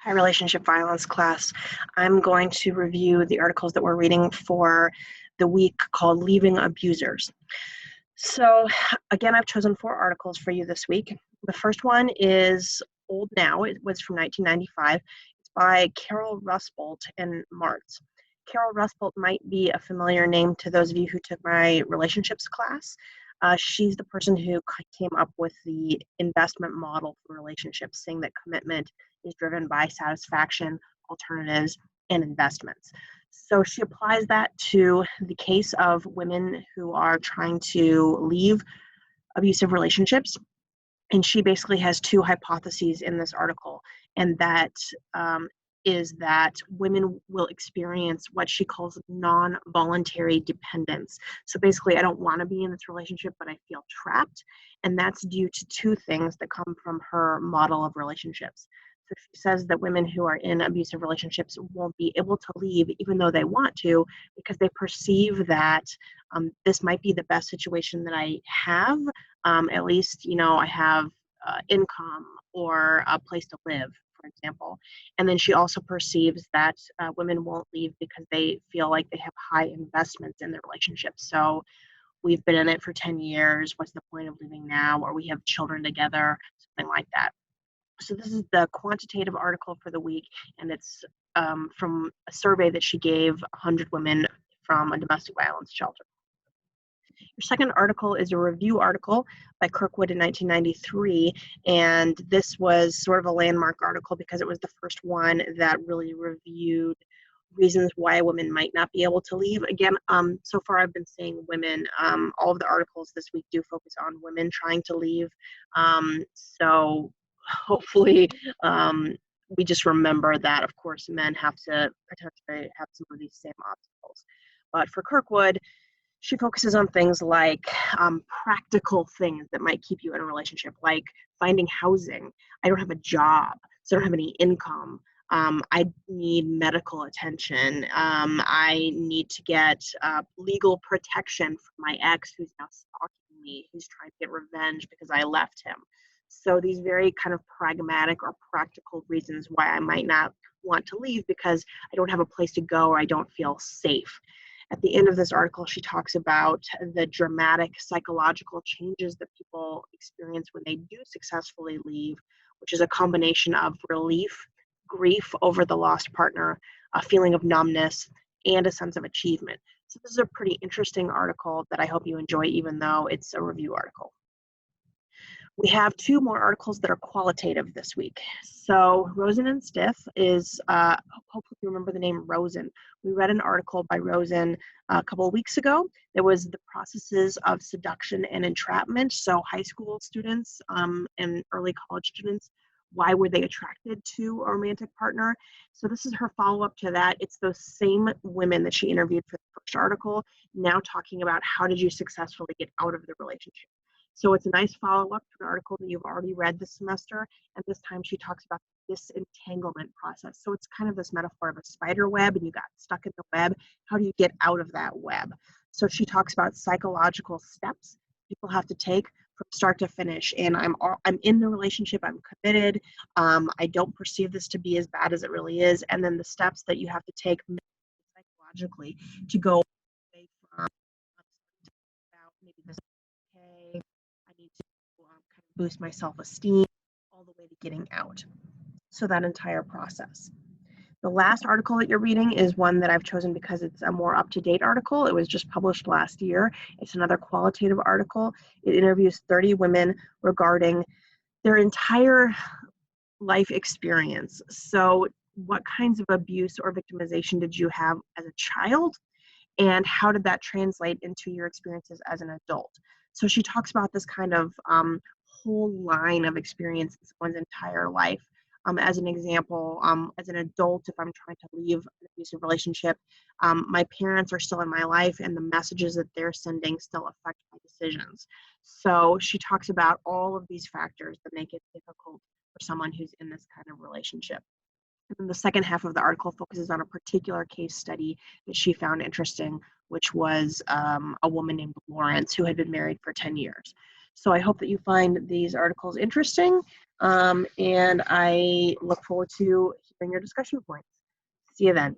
Hi, Relationship Violence class. I'm going to review the articles that we're reading for the week called Leaving Abusers. So, again, I've chosen 4 articles for you this week. The first one is old now. It was from 1995. It's by Carol Rusbolt and Martz. Carol Rusbolt might be a familiar name to those of you who took my relationships class. She's the person who came up with the investment model for relationships, saying that commitment is driven by satisfaction, alternatives, and investments. So she applies that to the case of women who are trying to leave abusive relationships. And she basically has 2 hypotheses in this article, and that is that women will experience what she calls non-voluntary dependence. So basically, I don't want to be in this relationship, but I feel trapped. And that's due to 2 things that come from her model of relationships. So she says that women who are in abusive relationships won't be able to leave even though they want to, because they perceive that this might be the best situation that I have. At least, I have income or a place to live, for example. And then she also perceives that women won't leave because they feel like they have high investments in their relationship. So we've been in it for 10 years. What's the point of leaving now? Or we have children together, something like that. So this is the quantitative article for the week, and it's from a survey that she gave 100 women from a domestic violence shelter. Your second article is a review article by Kirkwood in 1993, and this was sort of a landmark article because it was the first one that really reviewed reasons why women might not be able to leave. Again, so far I've been saying women. All of the articles this week do focus on women trying to leave. So hopefully we just remember that, of course, men have to potentially have some of these same obstacles. But for Kirkwood, she focuses on things like practical things that might keep you in a relationship, like finding housing. I don't have a job, so I don't have any income. I need medical attention. I need to get legal protection from my ex who's now stalking me, who's trying to get revenge because I left him. So these very kind of pragmatic or practical reasons why I might not want to leave because I don't have a place to go or I don't feel safe. At the end of this article, she talks about the dramatic psychological changes that people experience when they do successfully leave, which is a combination of relief, grief over the lost partner, a feeling of numbness, and a sense of achievement. So this is a pretty interesting article that I hope you enjoy, even though it's a review article. We have 2 more articles that are qualitative this week. So Rosen and Stiff is, hopefully you remember the name Rosen. We read an article by Rosen a couple of weeks ago. There was the processes of seduction and entrapment. So high school students and early college students, why were they attracted to a romantic partner? So this is her follow-up to that. It's those same women that she interviewed for the first article, now talking about how did you successfully get out of the relationship. So it's a nice follow-up to an article that you've already read this semester, and this time she talks about the disentanglement process. So it's kind of this metaphor of a spider web, and you got stuck in the web. How do you get out of that web? So she talks about psychological steps people have to take from start to finish. And I'm in the relationship, I'm committed. I don't perceive this to be as bad as it really is. And then the steps that you have to take psychologically to go away from maybe this is okay. I need to kind of boost my self-esteem all the way to getting out. So that entire process. The last article that you're reading is one that I've chosen because it's a more up-to-date article. It was just published last year. It's another qualitative article. It interviews 30 women regarding their entire life experience. So what kinds of abuse or victimization did you have as a child? And how did that translate into your experiences as an adult? So she talks about this kind of whole line of experience in someone's entire life. As an example, as an adult, if I'm trying to leave an abusive relationship, my parents are still in my life and the messages that they're sending still affect my decisions. So she talks about all of these factors that make it difficult for someone who's in this kind of relationship. And then the second half of the article focuses on a particular case study that she found interesting, which was a woman named Lawrence who had been married for 10 years. So I hope that you find these articles interesting, and I look forward to hearing your discussion points. See you then.